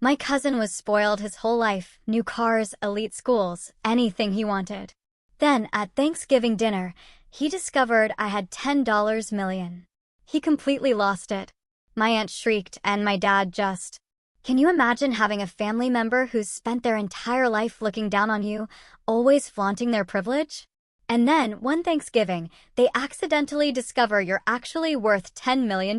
My cousin was spoiled his whole life, new cars, elite schools, anything he wanted. Then, at Thanksgiving dinner, he discovered I had $10 million. He completely lost it. My aunt shrieked and my dad just. Can you imagine having a family member who's spent their entire life looking down on you, always flaunting their privilege? And then, one Thanksgiving, they accidentally discover you're actually worth $10 million.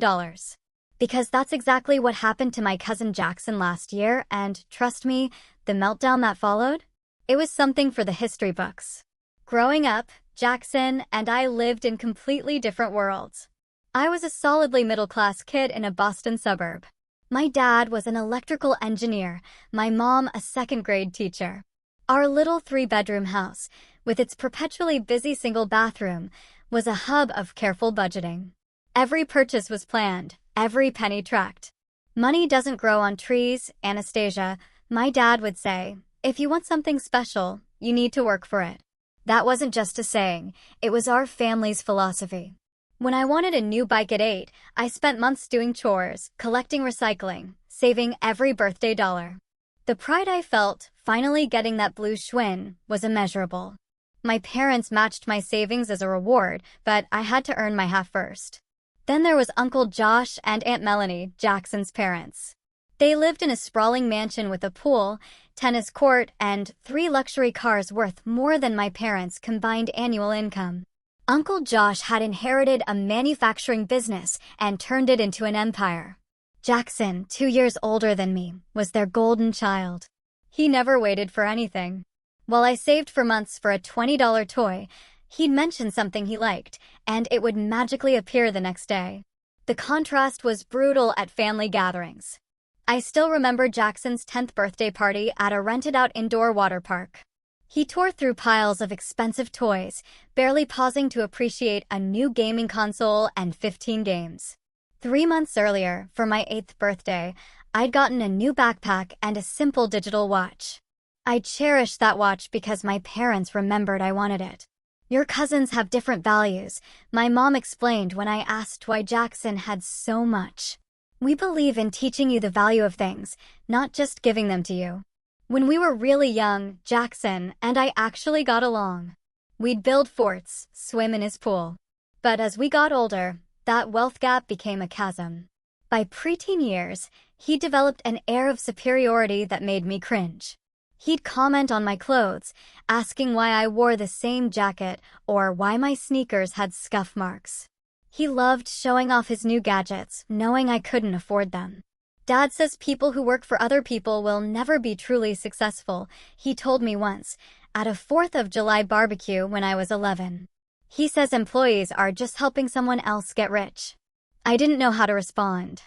Because that's exactly what happened to my cousin Jackson last year, and, trust me, the meltdown that followed? It was something for the history books. Growing up, Jackson and I lived in completely different worlds. I was a solidly middle-class kid in a Boston suburb. My dad was an electrical engineer, my mom a second-grade teacher. Our little three-bedroom house, with its perpetually busy single bathroom, was a hub of careful budgeting. Every purchase was planned, every penny tracked. Money doesn't grow on trees, Anastasia, my dad would say. If you want something special, you need to work for it. That wasn't just a saying, it was our family's philosophy. When I wanted a new bike at 8, I spent months doing chores, collecting recycling, saving every birthday dollar. The pride I felt, finally getting that blue Schwinn, was immeasurable. My parents matched my savings as a reward, but I had to earn my half first. Then there was Uncle Josh and Aunt Melanie, Jackson's parents. They lived in a sprawling mansion with a pool, tennis court, and 3 luxury cars worth more than my parents' combined annual income. Uncle Josh had inherited a manufacturing business and turned it into an empire. Jackson, 2 years older than me, was their golden child. He never waited for anything. While I saved for months for a $20 toy, he'd mention something he liked, and it would magically appear the next day. The contrast was brutal at family gatherings. I still remember Jackson's 10th birthday party at a rented-out indoor water park. He tore through piles of expensive toys, barely pausing to appreciate a new gaming console and 15 games. 3 months earlier, for my 8th birthday, I'd gotten a new backpack and a simple digital watch. I cherished that watch because my parents remembered I wanted it. Your cousins have different values, my mom explained when I asked why Jackson had so much. We believe in teaching you the value of things, not just giving them to you. When we were really young, Jackson and I actually got along. We'd build forts, swim in his pool. But as we got older, that wealth gap became a chasm. By preteen years, he developed an air of superiority that made me cringe. He'd comment on my clothes, asking why I wore the same jacket or why my sneakers had scuff marks. He loved showing off his new gadgets, knowing I couldn't afford them. Dad says people who work for other people will never be truly successful, he told me once, at a 4th of July barbecue when I was 11. He says employees are just helping someone else get rich. I didn't know how to respond.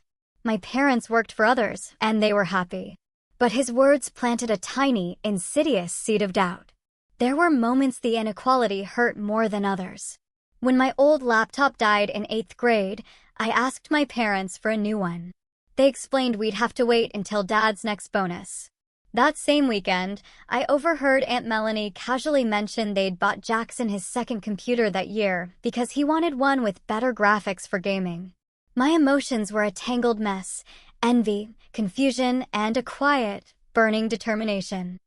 My parents worked for others, and they were happy. But his words planted a tiny, insidious seed of doubt. There were moments the inequality hurt more than others. When my old laptop died in 8th grade, I asked my parents for a new one. They explained we'd have to wait until Dad's next bonus. That same weekend, I overheard Aunt Melanie casually mention they'd bought Jackson his second computer that year because he wanted one with better graphics for gaming. My emotions were a tangled mess, envy, confusion, and a quiet, burning determination.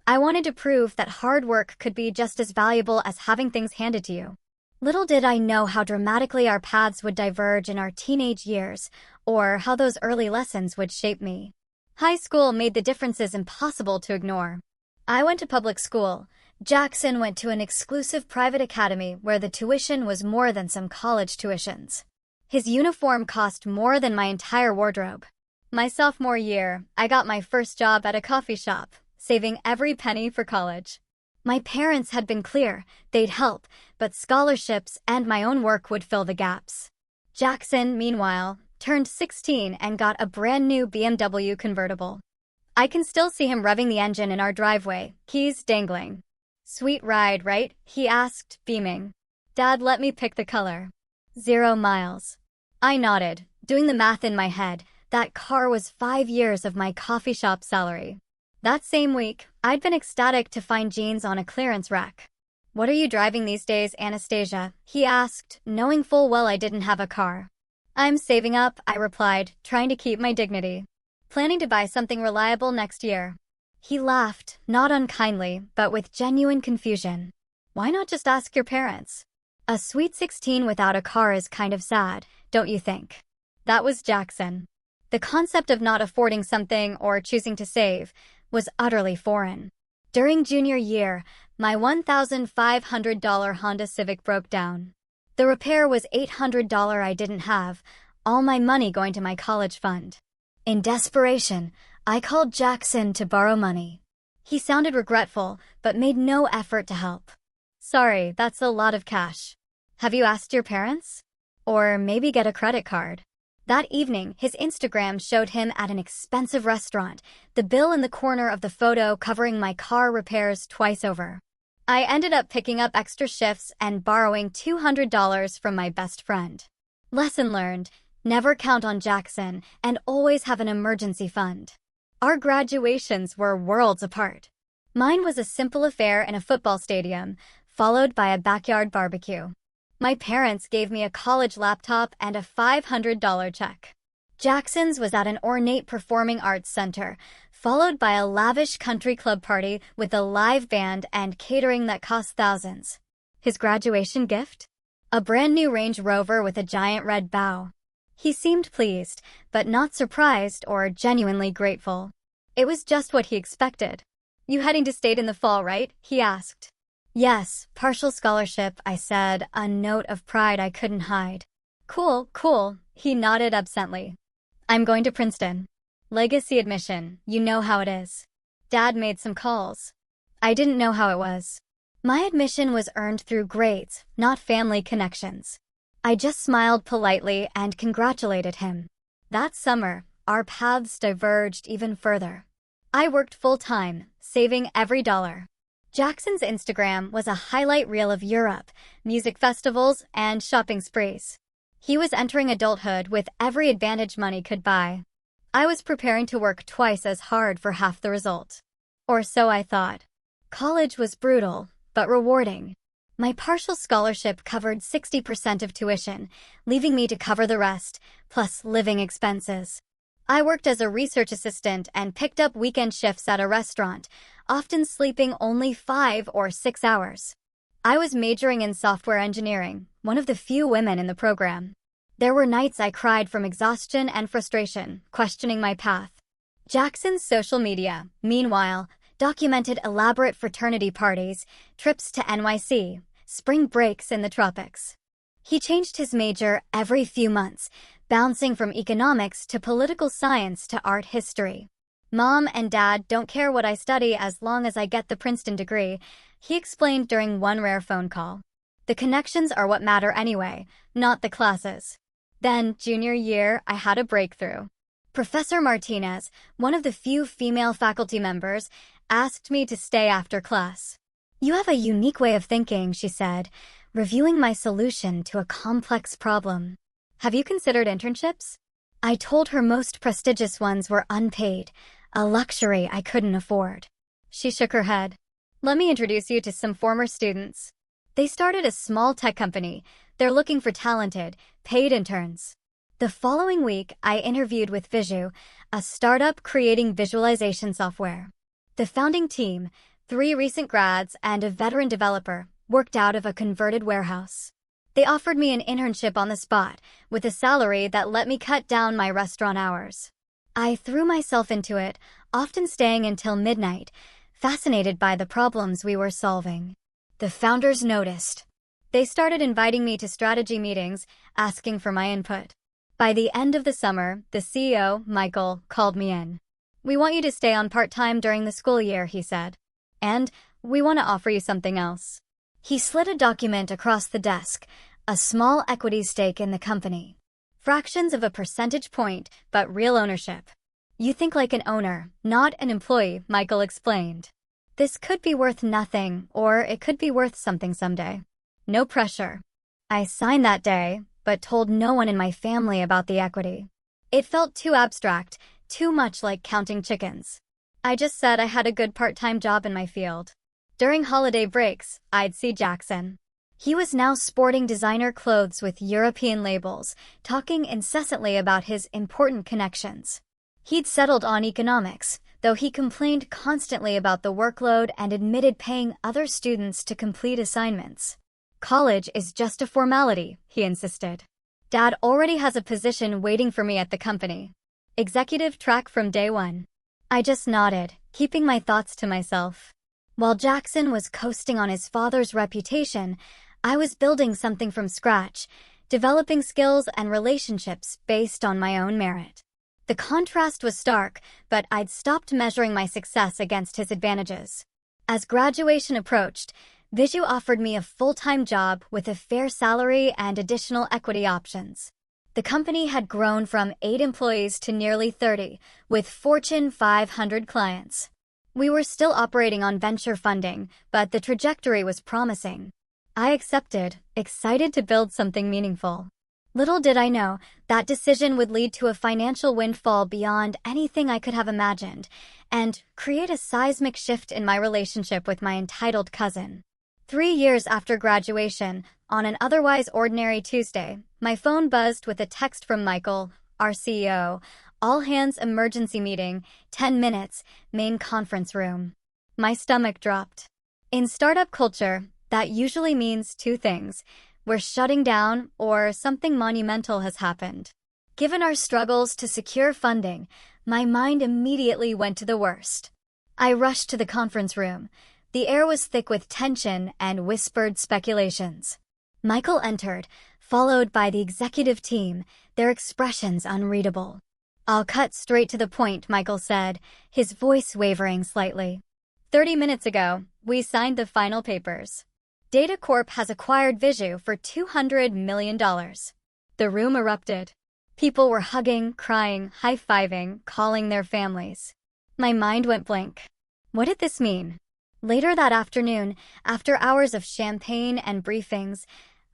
I wanted to prove that hard work could be just as valuable as having things handed to you. Little did I know how dramatically our paths would diverge in our teenage years, or how those early lessons would shape me. High school made the differences impossible to ignore. I went to public school. Jackson went to an exclusive private academy where the tuition was more than some college tuitions. His uniform cost more than my entire wardrobe. My sophomore year, I got my first job at a coffee shop, saving every penny for college. My parents had been clear, they'd help, but scholarships and my own work would fill the gaps. Jackson, meanwhile, turned 16 and got a brand new BMW convertible. I can still see him revving the engine in our driveway, keys dangling. "Sweet ride, right?" he asked, beaming. "Dad let me pick the color." 0 miles. I nodded, doing the math in my head. That car was 5 years of my coffee shop salary. That same week, I'd been ecstatic to find jeans on a clearance rack. "What are you driving these days, Anastasia?" he asked, knowing full well I didn't have a car. "I'm saving up," I replied, trying to keep my dignity. planning to buy something reliable next year. He laughed, not unkindly, but with genuine confusion. Why not just ask your parents? A sweet 16 without a car is kind of sad, don't you think? That was Jackson. The concept of not affording something or choosing to save was utterly foreign. During junior year, my $1,500 Honda Civic broke down. The repair was $800 I didn't have, all my money going to my college fund. In desperation, I called Jackson to borrow money. He sounded regretful, but made no effort to help. Sorry, that's a lot of cash. Have you asked your parents? Or maybe get a credit card. That evening, his Instagram showed him at an expensive restaurant, the bill in the corner of the photo covering my car repairs twice over. I ended up picking up extra shifts and borrowing $200 from my best friend. Lesson learned, never count on Jackson and always have an emergency fund. Our graduations were worlds apart. Mine was a simple affair in a football stadium, followed by a backyard barbecue. My parents gave me a college laptop and a $500 check. Jackson's was at an ornate performing arts center, followed by a lavish country club party with a live band and catering that cost thousands. His graduation gift? A brand new Range Rover with a giant red bow. He seemed pleased, but not surprised or genuinely grateful. It was just what he expected. You heading to state in the fall, right? He asked. Yes, partial scholarship, I said, a note of pride I couldn't hide. Cool, cool, he nodded absently. I'm going to Princeton. Legacy admission, you know how it is. Dad made some calls. I didn't know how it was. My admission was earned through grades, not family connections. I just smiled politely and congratulated him. That summer, our paths diverged even further. I worked full-time, saving every dollar. Jackson's Instagram was a highlight reel of Europe, music festivals, and shopping sprees. He was entering adulthood with every advantage money could buy. I was preparing to work twice as hard for half the result. Or so I thought. College was brutal, but rewarding. My partial scholarship covered 60% of tuition, leaving me to cover the rest, plus living expenses. I worked as a research assistant and picked up weekend shifts at a restaurant, often sleeping only 5 or 6 hours. I was majoring in software engineering, one of the few women in the program. There were nights I cried from exhaustion and frustration, questioning my path. Jackson's social media, meanwhile, documented elaborate fraternity parties, trips to NYC, spring breaks in the tropics. He changed his major every few months, bouncing from economics to political science to art history. Mom and Dad don't care what I study as long as I get the Princeton degree, he explained during one rare phone call. The connections are what matter anyway, not the classes. Then, junior year, I had a breakthrough. Professor Martinez, one of the few female faculty members, asked me to stay after class. You have a unique way of thinking, she said, reviewing my solution to a complex problem. Have you considered internships? I told her most prestigious ones were unpaid, a luxury I couldn't afford. She shook her head. Let me introduce you to some former students. They started a small tech company. They're looking for talented, paid interns. The following week, I interviewed with Visu, a startup creating visualization software. The founding team, 3 recent grads and a veteran developer, worked out of a converted warehouse. They offered me an internship on the spot, with a salary that let me cut down my restaurant hours. I threw myself into it, often staying until midnight, fascinated by the problems we were solving. The founders noticed. They started inviting me to strategy meetings, asking for my input. By the end of the summer, the CEO, Michael, called me in. We want you to stay on part-time during the school year, he said. And we want to offer you something else. He slid a document across the desk, a small equity stake in the company. Fractions of a percentage point, but real ownership. You think like an owner, not an employee, Michael explained. This could be worth nothing, or it could be worth something someday. No pressure. I signed that day, but told no one in my family about the equity. It felt too abstract, too much like counting chickens. I just said I had a good part-time job in my field. During holiday breaks, I'd see Jackson. He was now sporting designer clothes with European labels, talking incessantly about his important connections. He'd settled on economics, though he complained constantly about the workload and admitted paying other students to complete assignments. College is just a formality, he insisted. Dad already has a position waiting for me at the company. Executive track from day one. I just nodded, keeping my thoughts to myself. While Jackson was coasting on his father's reputation, I was building something from scratch, developing skills and relationships based on my own merit. The contrast was stark, but I'd stopped measuring my success against his advantages. As graduation approached, Viju offered me a full-time job with a fair salary and additional equity options. The company had grown from 8 employees to nearly 30, with Fortune 500 clients. We were still operating on venture funding, but the trajectory was promising. I accepted, excited to build something meaningful. Little did I know, that decision would lead to a financial windfall beyond anything I could have imagined, and create a seismic shift in my relationship with my entitled cousin. 3 years after graduation, on an otherwise ordinary Tuesday, my phone buzzed with a text from Michael, our CEO. All hands emergency meeting, 10 minutes, main conference room. My stomach dropped. In startup culture, that usually means 2 things. We're shutting down or something monumental has happened. Given our struggles to secure funding, my mind immediately went to the worst. I rushed to the conference room. The air was thick with tension and whispered speculations. Michael entered, followed by the executive team, their expressions unreadable. "I'll cut straight to the point," Michael said, his voice wavering slightly. 30 minutes ago, we signed the final papers. Data Corp has acquired Viju for $200 million. The room erupted. People were hugging, crying, high-fiving, calling their families. My mind went blank. What did this mean? Later that afternoon, after hours of champagne and briefings,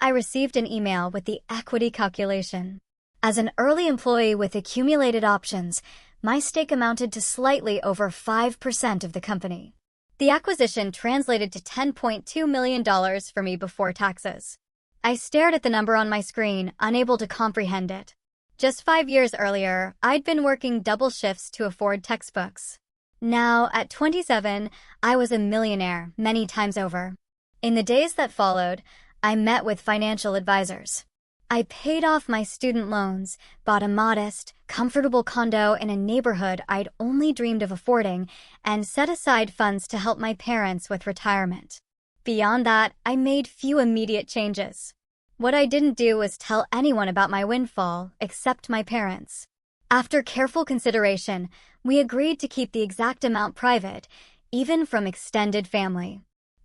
I received an email with the equity calculation. As an early employee with accumulated options, my stake amounted to slightly over 5% of the company. The acquisition translated to $10.2 million for me before taxes. I stared at the number on my screen, unable to comprehend it. Just 5 years earlier, I'd been working double shifts to afford textbooks. Now, at 27, I was a millionaire many times over. In the days that followed, I met with financial advisors. I paid off my student loans, bought a modest, comfortable condo in a neighborhood I'd only dreamed of affording, and set aside funds to help my parents with retirement. Beyond that, I made few immediate changes. What I didn't do was tell anyone about my windfall, except my parents. After careful consideration, we agreed to keep the exact amount private, even from extended family.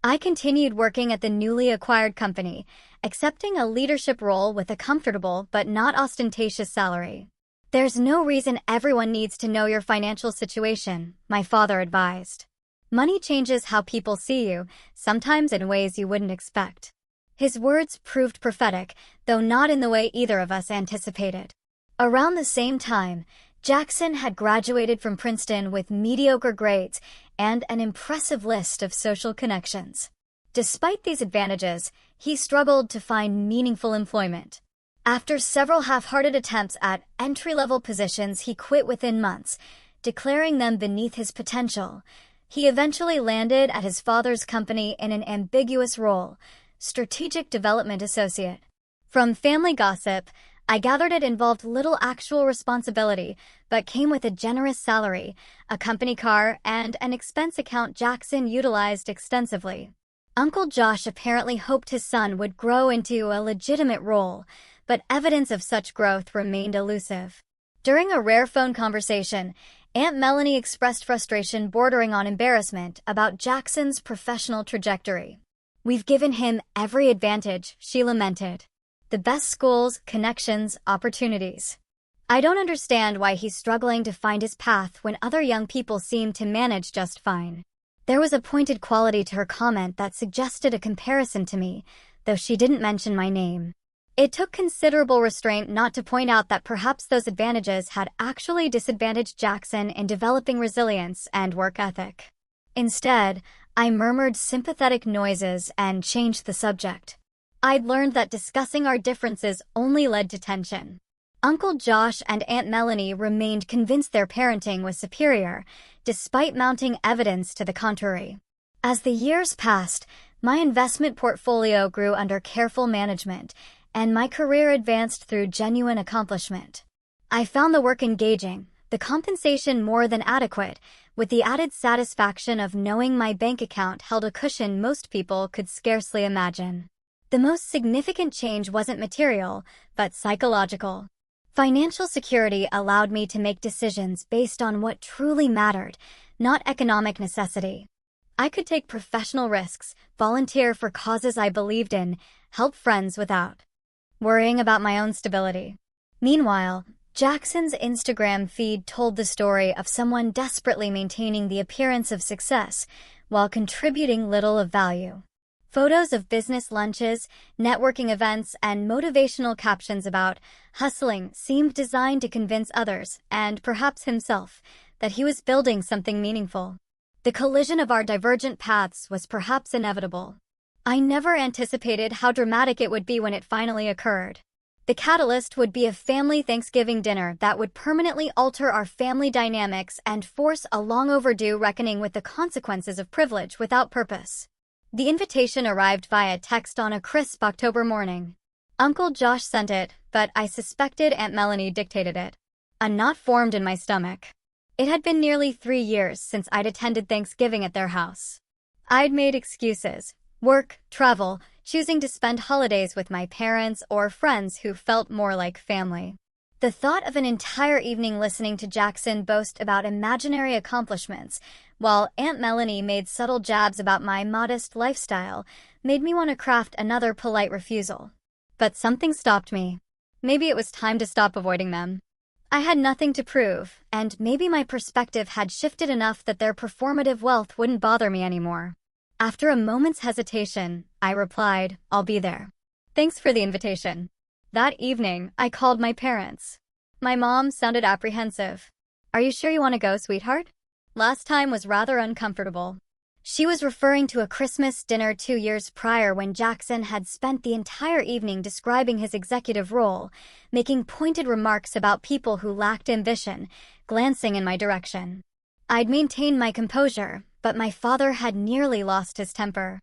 I continued working at the newly acquired company, accepting a leadership role with a comfortable but not ostentatious salary. "There's no reason everyone needs to know your financial situation," my father advised. "Money changes how people see you, sometimes in ways you wouldn't expect." His words proved prophetic, though not in the way either of us anticipated. Around the same time, Jackson had graduated from Princeton with mediocre grades and an impressive list of social connections. Despite these advantages, he struggled to find meaningful employment. After several half-hearted attempts at entry-level positions, he quit within months, declaring them beneath his potential. He eventually landed at his father's company in an ambiguous role, Strategic Development Associate. From family gossip, I gathered it involved little actual responsibility, but came with a generous salary, a company car, and an expense account Jackson utilized extensively. Uncle Josh apparently hoped his son would grow into a legitimate role, but evidence of such growth remained elusive. During a rare phone conversation, Aunt Melanie expressed frustration bordering on embarrassment about Jackson's professional trajectory. "We've given him every advantage," she lamented. "The best schools, connections, opportunities. I don't understand why he's struggling to find his path when other young people seem to manage just fine." There was a pointed quality to her comment that suggested a comparison to me, though she didn't mention my name. It took considerable restraint not to point out that perhaps those advantages had actually disadvantaged Jackson in developing resilience and work ethic. Instead, I murmured sympathetic noises and changed the subject. I'd learned that discussing our differences only led to tension. Uncle Josh and Aunt Melanie remained convinced their parenting was superior, despite mounting evidence to the contrary. As the years passed, my investment portfolio grew under careful management, and my career advanced through genuine accomplishment. I found the work engaging, the compensation more than adequate, with the added satisfaction of knowing my bank account held a cushion most people could scarcely imagine. The most significant change wasn't material, but psychological. Financial security allowed me to make decisions based on what truly mattered, not economic necessity. I could take professional risks, volunteer for causes I believed in, help friends without worrying about my own stability. Meanwhile, Jackson's Instagram feed told the story of someone desperately maintaining the appearance of success while contributing little of value. Photos of business lunches, networking events, and motivational captions about hustling seemed designed to convince others, and perhaps himself, that he was building something meaningful. The collision of our divergent paths was perhaps inevitable. I never anticipated how dramatic it would be when it finally occurred. The catalyst would be a family Thanksgiving dinner that would permanently alter our family dynamics and force a long overdue reckoning with the consequences of privilege without purpose. The invitation arrived via text on a crisp October morning. Uncle Josh sent it, but I suspected Aunt Melanie dictated it. A knot formed in my stomach. It had been nearly 3 years since I'd attended Thanksgiving at their house. I'd made excuses: work, travel, choosing to spend holidays with my parents or friends who felt more like family. The thought of an entire evening listening to Jackson boast about imaginary accomplishments, while Aunt Melanie made subtle jabs about my modest lifestyle, made me want to craft another polite refusal. But something stopped me. Maybe it was time to stop avoiding them. I had nothing to prove, and maybe my perspective had shifted enough that their performative wealth wouldn't bother me anymore. After a moment's hesitation, I replied, "I'll be there. Thanks for the invitation." That evening, I called my parents. My mom sounded apprehensive. "Are you sure you want to go, sweetheart?" Last time was rather uncomfortable. She was referring to a Christmas dinner 2 years prior when Jackson had spent the entire evening describing his executive role, making pointed remarks about people who lacked ambition, glancing in my direction. I'd maintained my composure, but my father had nearly lost his temper.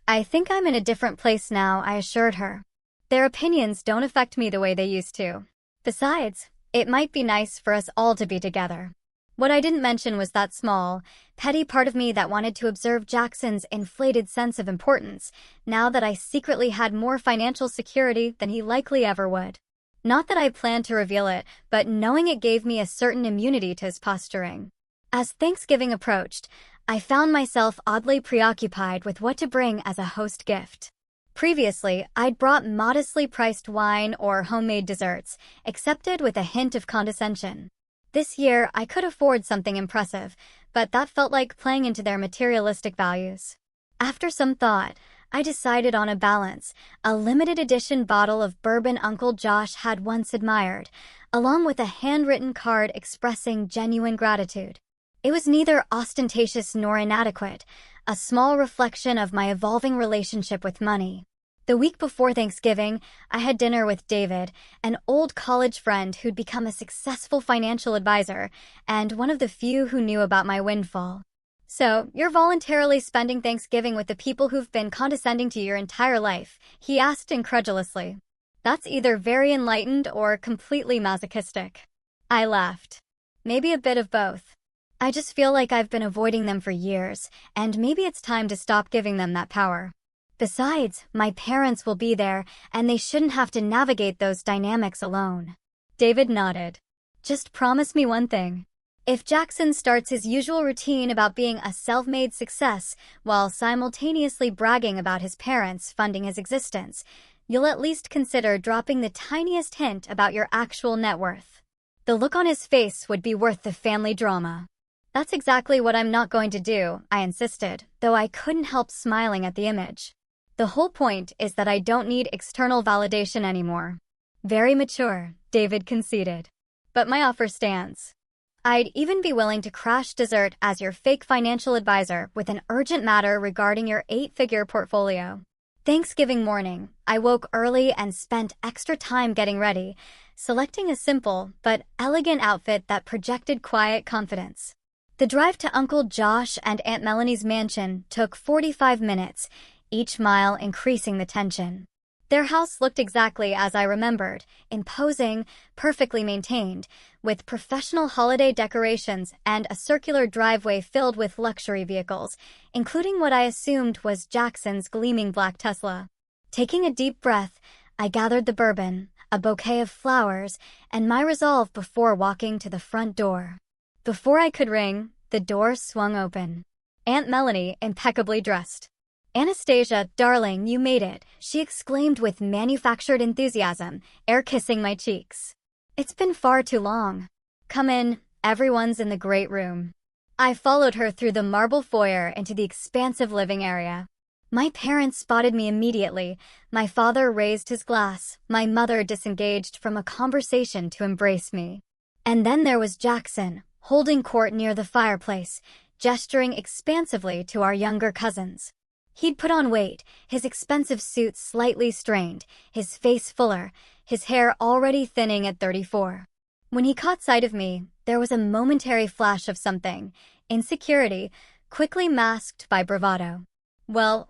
"I think I'm in a different place now," I assured her. "Their opinions don't affect me the way they used to. Besides, it might be nice for us all to be together." What I didn't mention was that small, petty part of me that wanted to observe Jackson's inflated sense of importance, now that I secretly had more financial security than he likely ever would. Not that I planned to reveal it, but knowing it gave me a certain immunity to his posturing. As Thanksgiving approached, I found myself oddly preoccupied with what to bring as a host gift. Previously, I'd brought modestly priced wine or homemade desserts, accepted with a hint of condescension. This year, I could afford something impressive, but that felt like playing into their materialistic values. After some thought, I decided on a balance: a limited edition bottle of bourbon Uncle Josh had once admired, along with a handwritten card expressing genuine gratitude. It was neither ostentatious nor inadequate, a small reflection of my evolving relationship with money. The week before Thanksgiving, I had dinner with David, an old college friend who'd become a successful financial advisor, and one of the few who knew about my windfall. "So, you're voluntarily spending Thanksgiving with the people who've been condescending to your entire life?" he asked incredulously. "That's either very enlightened or completely masochistic." I laughed. "Maybe a bit of both. I just feel like I've been avoiding them for years, and maybe it's time to stop giving them that power. Besides, my parents will be there, and they shouldn't have to navigate those dynamics alone." David nodded. "Just promise me one thing. If Jackson starts his usual routine about being a self-made success while simultaneously bragging about his parents funding his existence, you'll at least consider dropping the tiniest hint about your actual net worth. The look on his face would be worth the family drama." "That's exactly what I'm not going to do," I insisted, though I couldn't help smiling at the image. "The whole point is that I don't need external validation anymore." "Very mature," David conceded. "But my offer stands. I'd even be willing to crash dessert as your fake financial advisor with an urgent matter regarding your 8-figure portfolio." Thanksgiving morning, I woke early and spent extra time getting ready, selecting a simple but elegant outfit that projected quiet confidence. The drive to Uncle Josh and Aunt Melanie's mansion took 45 minutes, each mile increasing the tension. Their house looked exactly as I remembered, imposing, perfectly maintained, with professional holiday decorations and a circular driveway filled with luxury vehicles, including what I assumed was Jackson's gleaming black Tesla. Taking a deep breath, I gathered the bourbon, a bouquet of flowers, and my resolve before walking to the front door. Before I could ring, the door swung open. Aunt Melanie, impeccably dressed. "Anastasia, darling, you made it," she exclaimed with manufactured enthusiasm, air-kissing my cheeks. "It's been far too long. Come in, everyone's in the great room." I followed her through the marble foyer into the expansive living area. My parents spotted me immediately. My father raised his glass, my mother disengaged from a conversation to embrace me. And then there was Jackson, holding court near the fireplace, gesturing expansively to our younger cousins. He'd put on weight, his expensive suit slightly strained, his face fuller, his hair already thinning at 34. When he caught sight of me, there was a momentary flash of something, insecurity, quickly masked by bravado. Well,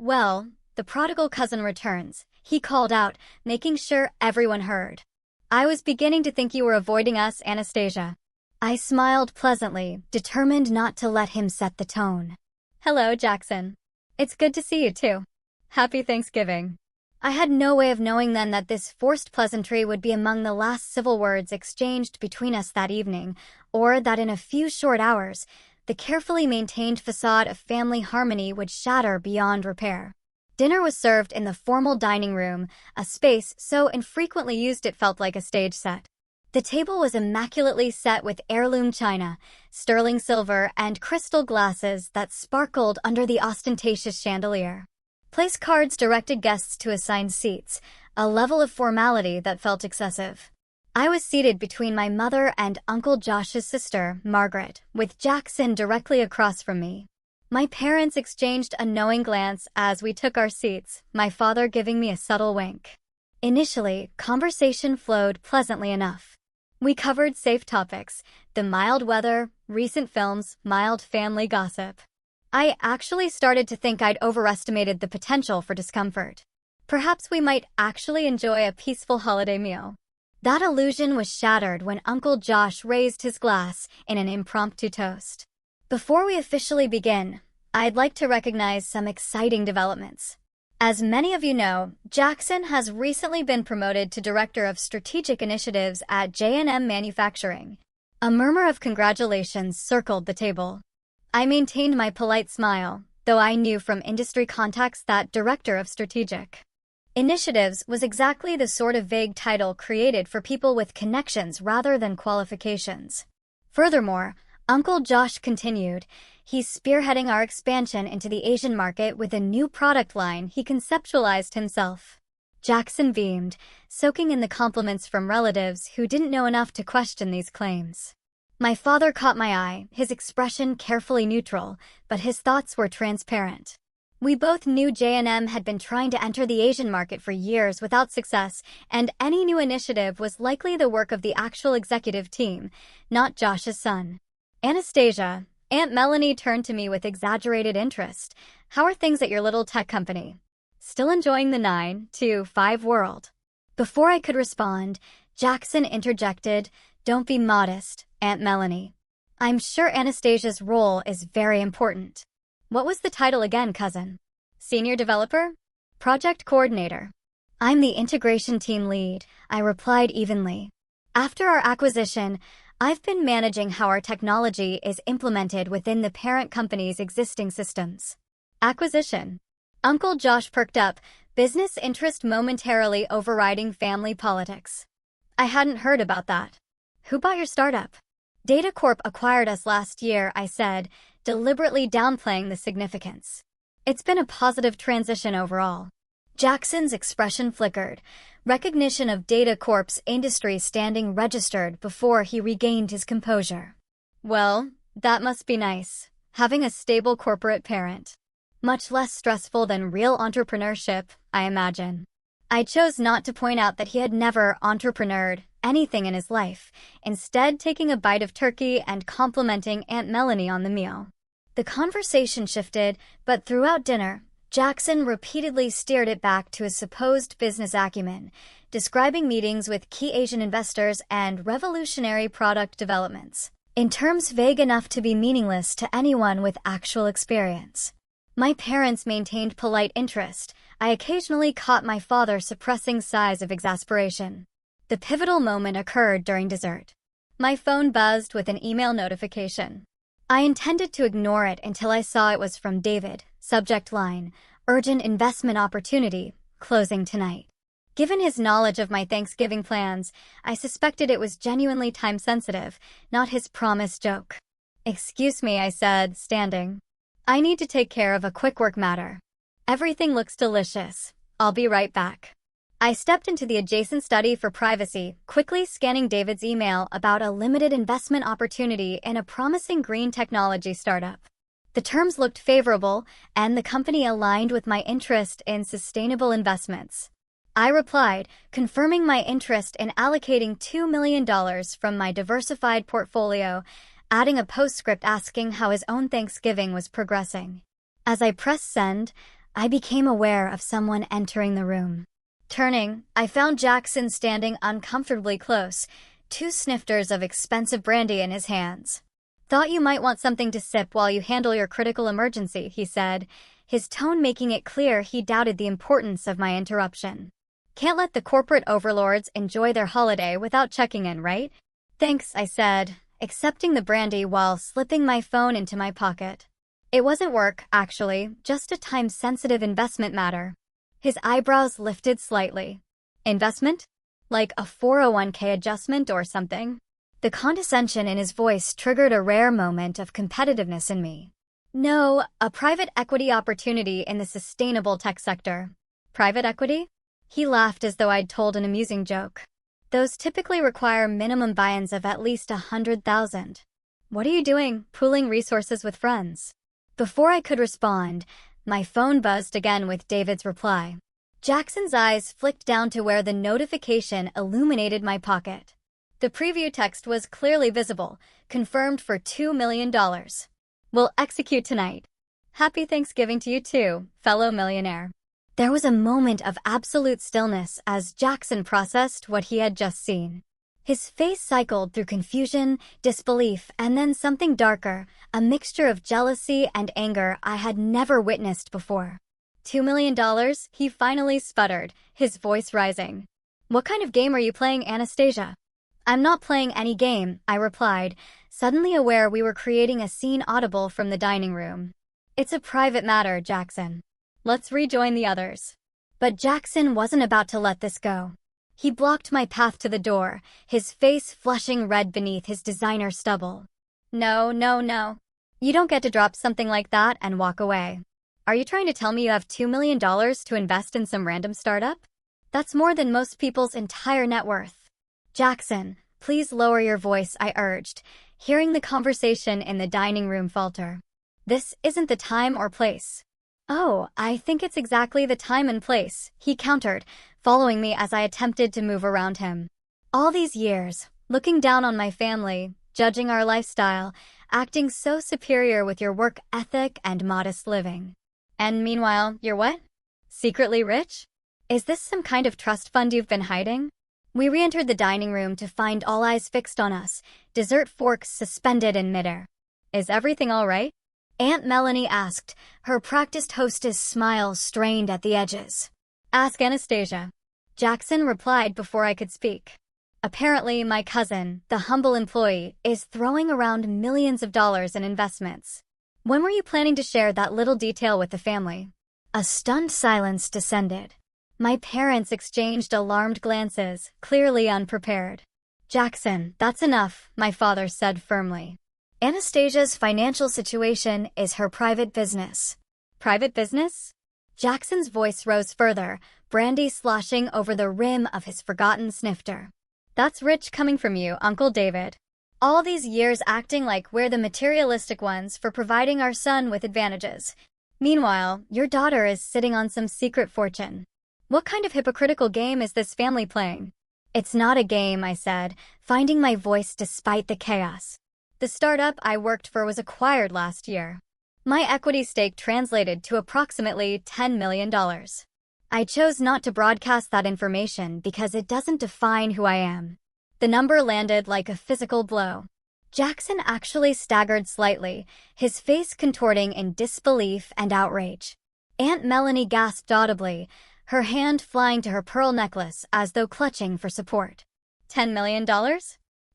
the prodigal cousin returns," he called out, making sure everyone heard. "I was beginning to think you were avoiding us, Anastasia." I smiled pleasantly, determined not to let him set the tone. "Hello, Jackson. It's good to see you, too. Happy Thanksgiving." I had no way of knowing then that this forced pleasantry would be among the last civil words exchanged between us that evening, or that in a few short hours, the carefully maintained facade of family harmony would shatter beyond repair. Dinner was served in the formal dining room, a space so infrequently used it felt like a stage set. The table was immaculately set with heirloom china, sterling silver, and crystal glasses that sparkled under the ostentatious chandelier. Place cards directed guests to assigned seats, a level of formality that felt excessive. I was seated between my mother and Uncle Josh's sister, Margaret, with Jackson directly across from me. My parents exchanged a knowing glance as we took our seats, my father giving me a subtle wink. Initially, conversation flowed pleasantly enough. We covered safe topics, the mild weather, recent films, mild family gossip. I actually started to think I'd overestimated the potential for discomfort. Perhaps we might actually enjoy a peaceful holiday meal. That illusion was shattered when Uncle Josh raised his glass in an impromptu toast. Before we officially begin, I'd like to recognize some exciting developments. As many of you know, Jackson has recently been promoted to Director of Strategic Initiatives at J&M Manufacturing. A murmur of congratulations circled the table. I maintained my polite smile, though I knew from industry contacts that Director of Strategic Initiatives was exactly the sort of vague title created for people with connections rather than qualifications. Furthermore, Uncle Josh continued, he's spearheading our expansion into the Asian market with a new product line he conceptualized himself. Jackson beamed, soaking in the compliments from relatives who didn't know enough to question these claims. My father caught my eye, his expression carefully neutral, but his thoughts were transparent. We both knew J&M had been trying to enter the Asian market for years without success, and any new initiative was likely the work of the actual executive team, not Josh's son. "Anastasia," Aunt Melanie turned to me with exaggerated interest. "How are things at your little tech company? Still enjoying the 9 to 5 world?" Before I could respond, Jackson interjected, "Don't be modest, Aunt Melanie. I'm sure Anastasia's role is very important." "What was the title again, cousin?" "Senior developer? Project coordinator." "I'm the integration team lead," I replied evenly. "After our acquisition, I've been managing how our technology is implemented within the parent company's existing systems." "Acquisition?" Uncle Josh perked up, business interest momentarily overriding family politics. "I hadn't heard about that. Who bought your startup?" "Data Corp acquired us last year," I said, deliberately downplaying the significance. "It's been a positive transition overall." Jackson's expression flickered, recognition of Data Corp's industry standing registered before he regained his composure. "Well, that must be nice, having a stable corporate parent. Much less stressful than real entrepreneurship, I imagine." I chose not to point out that he had never entrepreneured anything in his life, instead taking a bite of turkey and complimenting Aunt Melanie on the meal. The conversation shifted, but throughout dinner, Jackson repeatedly steered it back to his supposed business acumen, describing meetings with key Asian investors and revolutionary product developments, in terms vague enough to be meaningless to anyone with actual experience. My parents maintained polite interest. I occasionally caught my father suppressing sighs of exasperation. The pivotal moment occurred during dessert. My phone buzzed with an email notification. I intended to ignore it until I saw it was from David. Subject line, urgent investment opportunity, closing tonight. Given his knowledge of my Thanksgiving plans, I suspected it was genuinely time-sensitive, not his promised joke. Excuse me, I said, standing. I need to take care of a quick work matter. Everything looks delicious. I'll be right back. I stepped into the adjacent study for privacy, quickly scanning David's email about a limited investment opportunity in a promising green technology startup. The terms looked favorable, and the company aligned with my interest in sustainable investments. I replied, confirming my interest in allocating $2 million from my diversified portfolio, adding a postscript asking how his own Thanksgiving was progressing. As I pressed send, I became aware of someone entering the room. Turning, I found Jackson standing uncomfortably close, 2 snifters of expensive brandy in his hands. Thought you might want something to sip while you handle your critical emergency, he said, his tone making it clear he doubted the importance of my interruption. Can't let the corporate overlords enjoy their holiday without checking in, right? Thanks, I said, accepting the brandy while slipping my phone into my pocket. It wasn't work, actually, just a time-sensitive investment matter. His eyebrows lifted slightly. Investment? Like a 401k adjustment or something? The condescension in his voice triggered a rare moment of competitiveness in me. No, a private equity opportunity in the sustainable tech sector. Private equity? He laughed as though I'd told an amusing joke. Those typically require minimum buy-ins of at least 100,000. What are you doing, pooling resources with friends? Before I could respond, my phone buzzed again with David's reply. Jackson's eyes flicked down to where the notification illuminated my pocket. The preview text was clearly visible, confirmed for $2 million. We'll execute tonight. Happy Thanksgiving to you too, fellow millionaire. There was a moment of absolute stillness as Jackson processed what he had just seen. His face cycled through confusion, disbelief, and then something darker, a mixture of jealousy and anger I had never witnessed before. $2 million, he finally sputtered, his voice rising. What kind of game are you playing, Anastasia? I'm not playing any game, I replied, suddenly aware we were creating a scene audible from the dining room. It's a private matter, Jackson. Let's rejoin the others. But Jackson wasn't about to let this go. He blocked my path to the door, his face flushing red beneath his designer stubble. No. You don't get to drop something like that and walk away. Are you trying to tell me you have $2 million to invest in some random startup? That's more than most people's entire net worth. Jackson, please lower your voice, I urged, hearing the conversation in the dining room falter. This isn't the time or place. Oh, I think it's exactly the time and place, he countered, following me as I attempted to move around him. All these years, looking down on my family, judging our lifestyle, acting so superior with your work ethic and modest living. And meanwhile, you're what? Secretly rich? Is this some kind of trust fund you've been hiding? We re-entered the dining room to find all eyes fixed on us, dessert forks suspended in midair. Is everything all right? Aunt Melanie asked, her practiced hostess smile strained at the edges. Ask Anastasia. Jackson replied before I could speak. Apparently, my cousin, the humble employee, is throwing around millions of dollars in investments. When were you planning to share that little detail with the family? A stunned silence descended. My parents exchanged alarmed glances, clearly unprepared. Jackson, that's enough, my father said firmly. Anastasia's financial situation is her private business. Private business? Jackson's voice rose further, brandy sloshing over the rim of his forgotten snifter. That's rich coming from you, Uncle David. All these years acting like we're the materialistic ones for providing our son with advantages. Meanwhile, your daughter is sitting on some secret fortune. What kind of hypocritical game is this family playing? It's not a game, I said, finding my voice despite the chaos. The startup I worked for was acquired last year. My equity stake translated to approximately $10 million. I chose not to broadcast that information because it doesn't define who I am. The number landed like a physical blow. Jackson actually staggered slightly, his face contorting in disbelief and outrage. Aunt Melanie gasped audibly, her hand flying to her pearl necklace as though clutching for support. $10 million?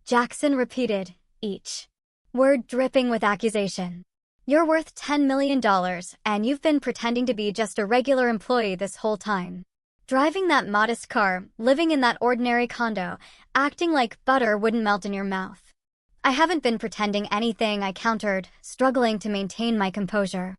Jackson repeated, each word dripping with accusation. You're worth $10 million, and you've been pretending to be just a regular employee this whole time. Driving that modest car, living in that ordinary condo, acting like butter wouldn't melt in your mouth. I haven't been pretending anything, I countered, struggling to maintain my composure.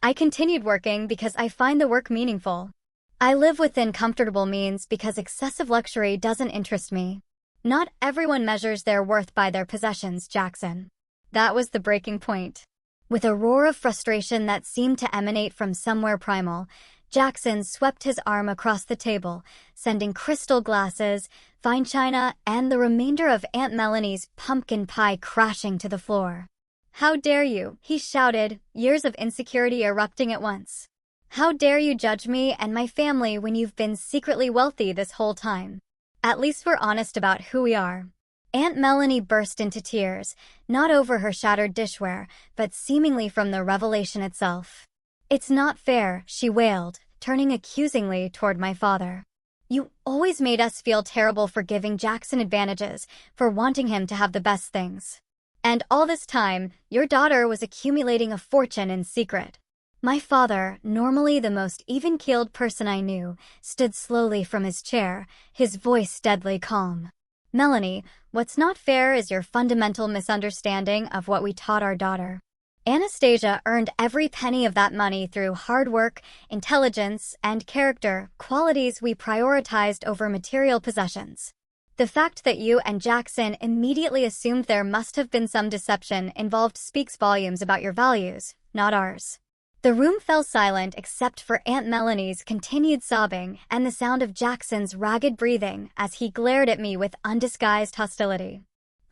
I continued working because I find the work meaningful. I live within comfortable means because excessive luxury doesn't interest me. Not everyone measures their worth by their possessions, Jackson. That was the breaking point. With a roar of frustration that seemed to emanate from somewhere primal, Jackson swept his arm across the table, sending crystal glasses, fine china, and the remainder of Aunt Melanie's pumpkin pie crashing to the floor. How dare you, he shouted, years of insecurity erupting at once. How dare you judge me and my family when you've been secretly wealthy this whole time? At least we're honest about who we are. Aunt Melanie burst into tears, not over her shattered dishware, but seemingly from the revelation itself. It's not fair, she wailed, turning accusingly toward my father. You always made us feel terrible for giving Jackson advantages, for wanting him to have the best things. And all this time, your daughter was accumulating a fortune in secret. My father, normally the most even-keeled person I knew, stood slowly from his chair, his voice deadly calm. Melanie, what's not fair is your fundamental misunderstanding of what we taught our daughter. Anastasia earned every penny of that money through hard work, intelligence, and character, qualities we prioritized over material possessions. The fact that you and Jackson immediately assumed there must have been some deception involved speaks volumes about your values, not ours. The room fell silent except for Aunt Melanie's continued sobbing and the sound of Jackson's ragged breathing as he glared at me with undisguised hostility.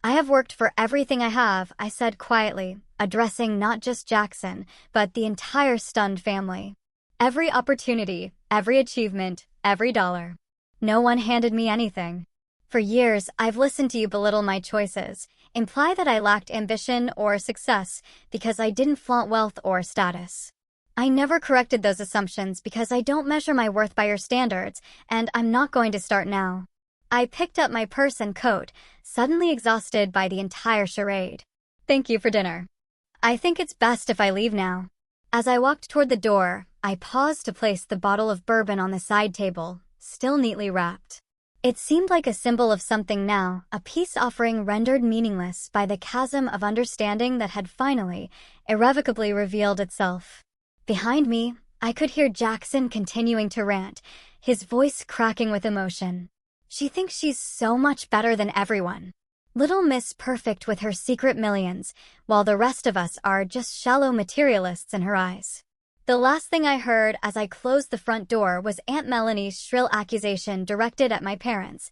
I have worked for everything I have, I said quietly, addressing not just Jackson, but the entire stunned family. Every opportunity, every achievement, every dollar. No one handed me anything. For years, I've listened to you belittle my choices, imply that I lacked ambition or success because I didn't flaunt wealth or status. I never corrected those assumptions because I don't measure my worth by your standards, and I'm not going to start now. I picked up my purse and coat, suddenly exhausted by the entire charade. Thank you for dinner. I think it's best if I leave now. As I walked toward the door, I paused to place the bottle of bourbon on the side table, still neatly wrapped. It seemed like a symbol of something now, a peace offering rendered meaningless by the chasm of understanding that had finally, irrevocably revealed itself. Behind me, I could hear Jackson continuing to rant, his voice cracking with emotion. She thinks she's so much better than everyone. Little Miss Perfect with her secret millions, while the rest of us are just shallow materialists in her eyes. The last thing I heard as I closed the front door was Aunt Melanie's shrill accusation directed at my parents.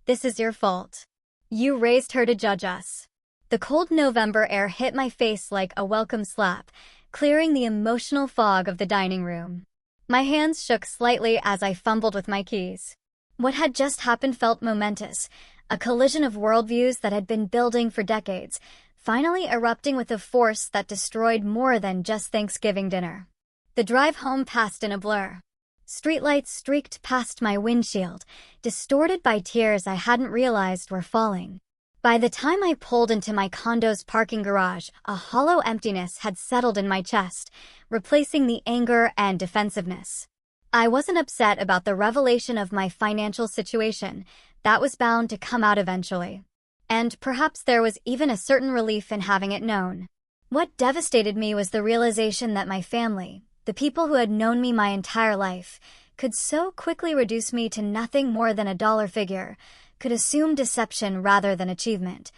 This is your fault. You raised her to judge us. The cold November air hit my face like a welcome slap, clearing the emotional fog of the dining room. My hands shook slightly as I fumbled with my keys. What had just happened felt momentous, a collision of worldviews that had been building for decades, finally erupting with a force that destroyed more than just Thanksgiving dinner. The drive home passed in a blur. Streetlights streaked past my windshield, distorted by tears I hadn't realized were falling. By the time I pulled into my condo's parking garage, a hollow emptiness had settled in my chest, replacing the anger and defensiveness. I wasn't upset about the revelation of my financial situation. That was bound to come out eventually. And perhaps there was even a certain relief in having it known. What devastated me was the realization that my family, the people who had known me my entire life, could so quickly reduce me to nothing more than a dollar figure, could assume deception rather than achievement,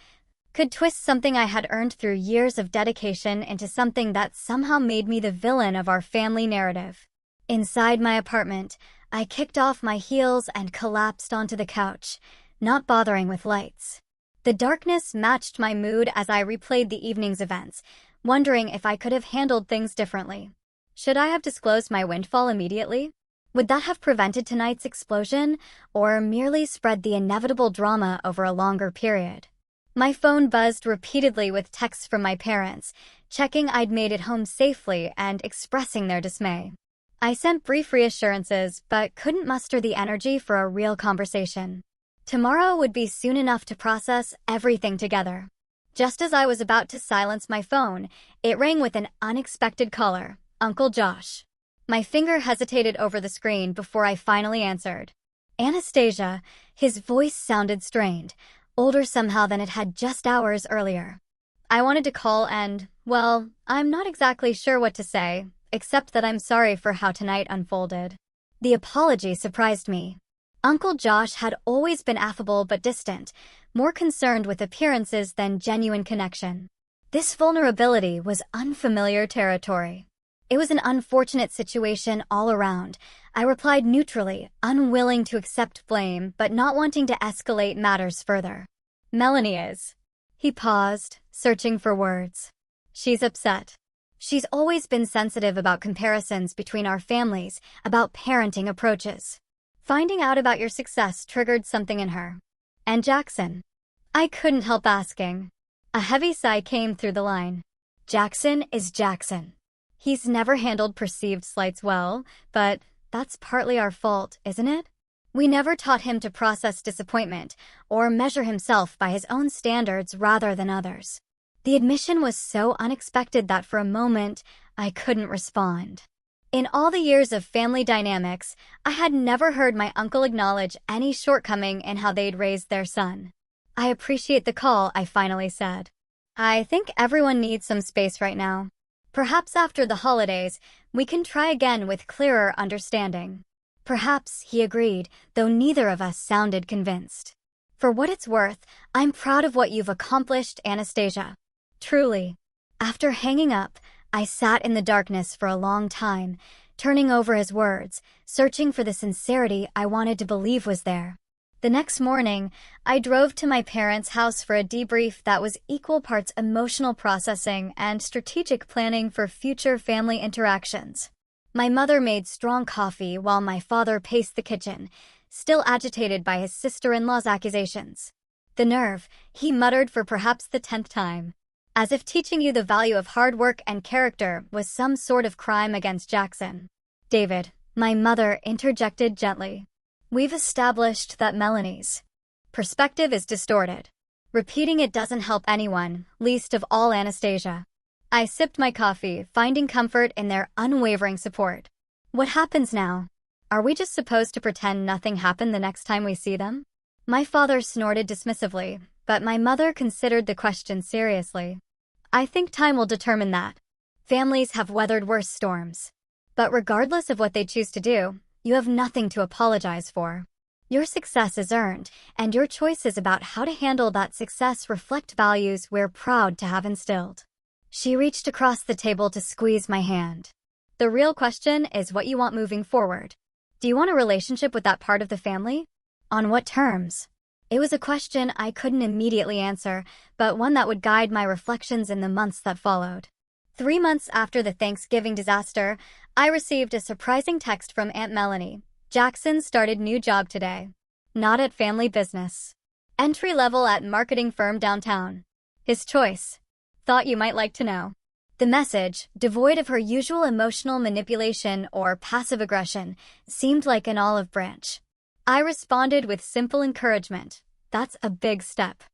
could twist something I had earned through years of dedication into something that somehow made me the villain of our family narrative. Inside my apartment, I kicked off my heels and collapsed onto the couch, not bothering with lights. The darkness matched my mood as I replayed the evening's events, wondering if I could have handled things differently. Should I have disclosed my windfall immediately? Would that have prevented tonight's explosion, or merely spread the inevitable drama over a longer period? My phone buzzed repeatedly with texts from my parents, checking I'd made it home safely and expressing their dismay. I sent brief reassurances, but couldn't muster the energy for a real conversation. Tomorrow would be soon enough to process everything together. Just as I was about to silence my phone, it rang with an unexpected caller, Uncle Josh. My finger hesitated over the screen before I finally answered. Anastasia, his voice sounded strained, older somehow than it had just hours earlier. I wanted to call and, well, I'm not exactly sure what to say, except that I'm sorry for how tonight unfolded. The apology surprised me. Uncle Josh had always been affable but distant, more concerned with appearances than genuine connection. This vulnerability was unfamiliar territory. It was an unfortunate situation all around. I replied neutrally, unwilling to accept blame, but not wanting to escalate matters further. Melanie is. He paused, searching for words. She's upset. She's always been sensitive about comparisons between our families, about parenting approaches. Finding out about your success triggered something in her. And Jackson? I couldn't help asking. A heavy sigh came through the line. Jackson is Jackson. He's never handled perceived slights well, but that's partly our fault, isn't it? We never taught him to process disappointment or measure himself by his own standards rather than others. The admission was so unexpected that for a moment, I couldn't respond. In all the years of family dynamics, I had never heard my uncle acknowledge any shortcoming in how they'd raised their son. I appreciate the call, I finally said. I think everyone needs some space right now. Perhaps after the holidays, we can try again with clearer understanding. Perhaps, he agreed, though neither of us sounded convinced. For what it's worth, I'm proud of what you've accomplished, Anastasia. Truly. After hanging up, I sat in the darkness for a long time, turning over his words, searching for the sincerity I wanted to believe was there. The next morning, I drove to my parents' house for a debrief that was equal parts emotional processing and strategic planning for future family interactions. My mother made strong coffee while my father paced the kitchen, still agitated by his sister-in-law's accusations. The nerve, he muttered for perhaps the 10th time. As if teaching you the value of hard work and character was some sort of crime against Jackson. David, my mother interjected gently. We've established that Melanie's perspective is distorted. Repeating it doesn't help anyone, least of all Anastasia. I sipped my coffee, finding comfort in their unwavering support. What happens now? Are we just supposed to pretend nothing happened the next time we see them? My father snorted dismissively, but my mother considered the question seriously. I think time will determine that. Families have weathered worse storms. But regardless of what they choose to do, you have nothing to apologize for. Your success is earned, and your choices about how to handle that success reflect values we're proud to have instilled. She reached across the table to squeeze my hand. The real question is what you want moving forward. Do you want a relationship with that part of the family? On what terms? It was a question I couldn't immediately answer, but one that would guide my reflections in the months that followed. 3 months after the Thanksgiving disaster, I received a surprising text from Aunt Melanie. Jackson started new job today. Not at family business. Entry level at marketing firm downtown. His choice. Thought you might like to know. The message, devoid of her usual emotional manipulation or passive aggression, seemed like an olive branch. I responded with simple encouragement. That's a big step.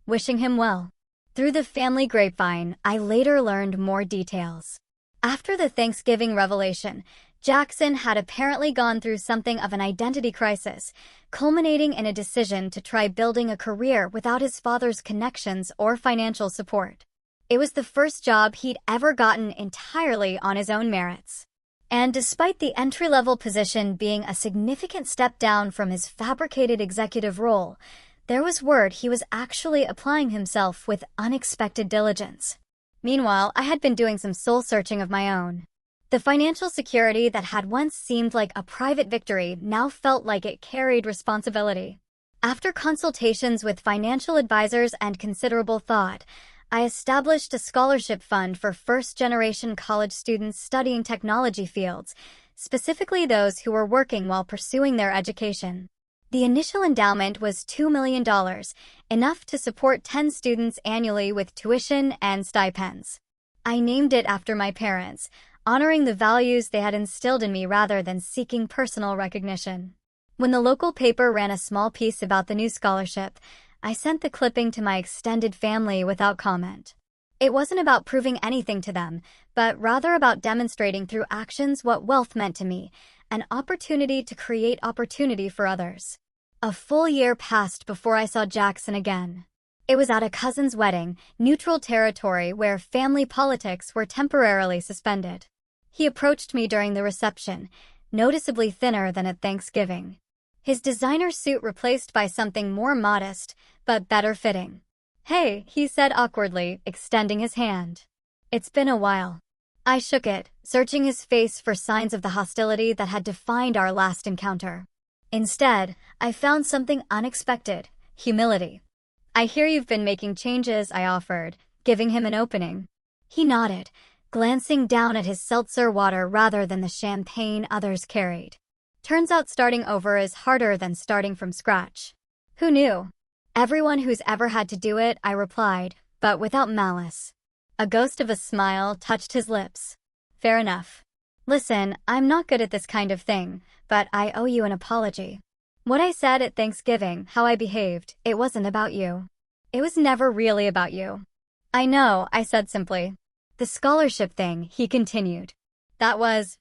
Wishing him well. Through the family grapevine, I later learned more details. After the Thanksgiving revelation, Jackson had apparently gone through something of an identity crisis, culminating in a decision to try building a career without his father's connections or financial support. It was the first job he'd ever gotten entirely on his own merits. And despite the entry-level position being a significant step down from his fabricated executive role, there was word he was actually applying himself with unexpected diligence. Meanwhile, I had been doing some soul-searching of my own. The financial security that had once seemed like a private victory now felt like it carried responsibility. After consultations with financial advisors and considerable thought, I established a scholarship fund for first-generation college students studying technology fields, specifically those who were working while pursuing their education. The initial endowment was $2 million, enough to support 10 students annually with tuition and stipends. I named it after my parents, honoring the values they had instilled in me rather than seeking personal recognition. When the local paper ran a small piece about the new scholarship, I sent the clipping to my extended family without comment. It wasn't about proving anything to them, but rather about demonstrating through actions what wealth meant to me, an opportunity to create opportunity for others. A full year passed before I saw Jackson again. It was at a cousin's wedding, neutral territory where family politics were temporarily suspended. He approached me during the reception, noticeably thinner than at Thanksgiving. His designer suit replaced by something more modest, but better fitting. "Hey," he said awkwardly, extending his hand. "It's been a while." I shook it, searching his face for signs of the hostility that had defined our last encounter. Instead, I found something unexpected: humility. "I hear you've been making changes," I offered, giving him an opening. He nodded, glancing down at his seltzer water rather than the champagne others carried. "Turns out starting over is harder than starting from scratch." "Who knew?" "Everyone who's ever had to do it," I replied, but without malice. A ghost of a smile touched his lips. "Fair enough. Listen, I'm not good at this kind of thing, but I owe you an apology. What I said at Thanksgiving, how I behaved, it wasn't about you. It was never really about you." "I know," I said simply. "The scholarship thing," he continued. That was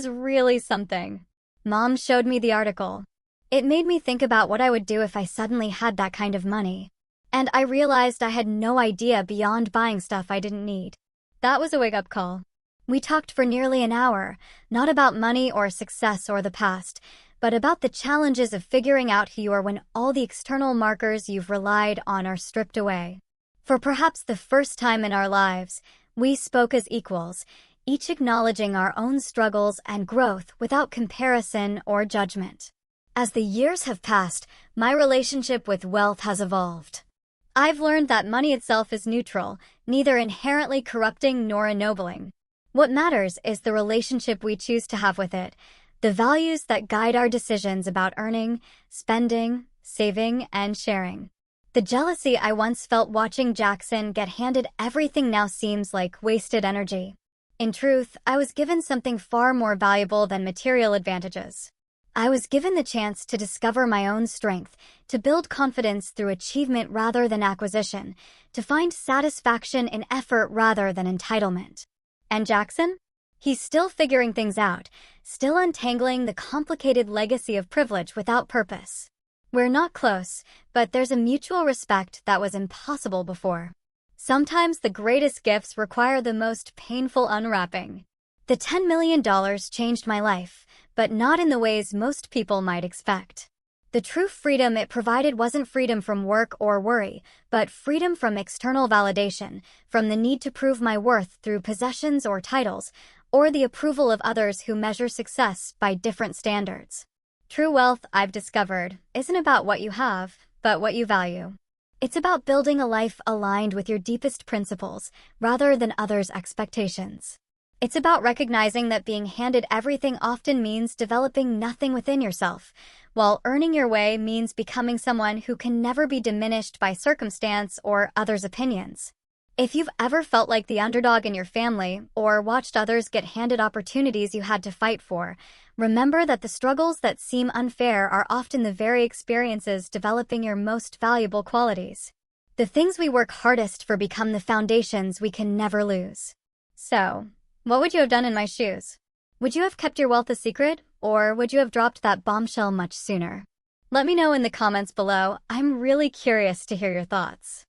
really something. Mom showed me the article. It made me think about what I would do if I suddenly had that kind of money. And I realized I had no idea beyond buying stuff I didn't need. That was a wake-up call. We talked for nearly an hour, not about money or success or the past, but about the challenges of figuring out who you are when all the external markers you've relied on are stripped away. For perhaps the first time in our lives, we spoke as equals, each acknowledging our own struggles and growth without comparison or judgment. As the years have passed, my relationship with wealth has evolved. I've learned that money itself is neutral, neither inherently corrupting nor ennobling. What matters is the relationship we choose to have with it, the values that guide our decisions about earning, spending, saving, and sharing. The jealousy I once felt watching Jackson get handed everything now seems like wasted energy. In truth, I was given something far more valuable than material advantages. I was given the chance to discover my own strength, to build confidence through achievement rather than acquisition, to find satisfaction in effort rather than entitlement. And Jackson? He's still figuring things out, still untangling the complicated legacy of privilege without purpose. We're not close, but there's a mutual respect that was impossible before. Sometimes the greatest gifts require the most painful unwrapping. The $10 million changed my life, but not in the ways most people might expect. The true freedom it provided wasn't freedom from work or worry, but freedom from external validation, from the need to prove my worth through possessions or titles, or the approval of others who measure success by different standards. True wealth, I've discovered, isn't about what you have, but what you value. It's about building a life aligned with your deepest principles, rather than others' expectations. It's about recognizing that being handed everything often means developing nothing within yourself, while earning your way means becoming someone who can never be diminished by circumstance or others' opinions. If you've ever felt like the underdog in your family, or watched others get handed opportunities you had to fight for, remember that the struggles that seem unfair are often the very experiences developing your most valuable qualities. The things we work hardest for become the foundations we can never lose. So, what would you have done in my shoes? Would you have kept your wealth a secret, or would you have dropped that bombshell much sooner? Let me know in the comments below. I'm really curious to hear your thoughts.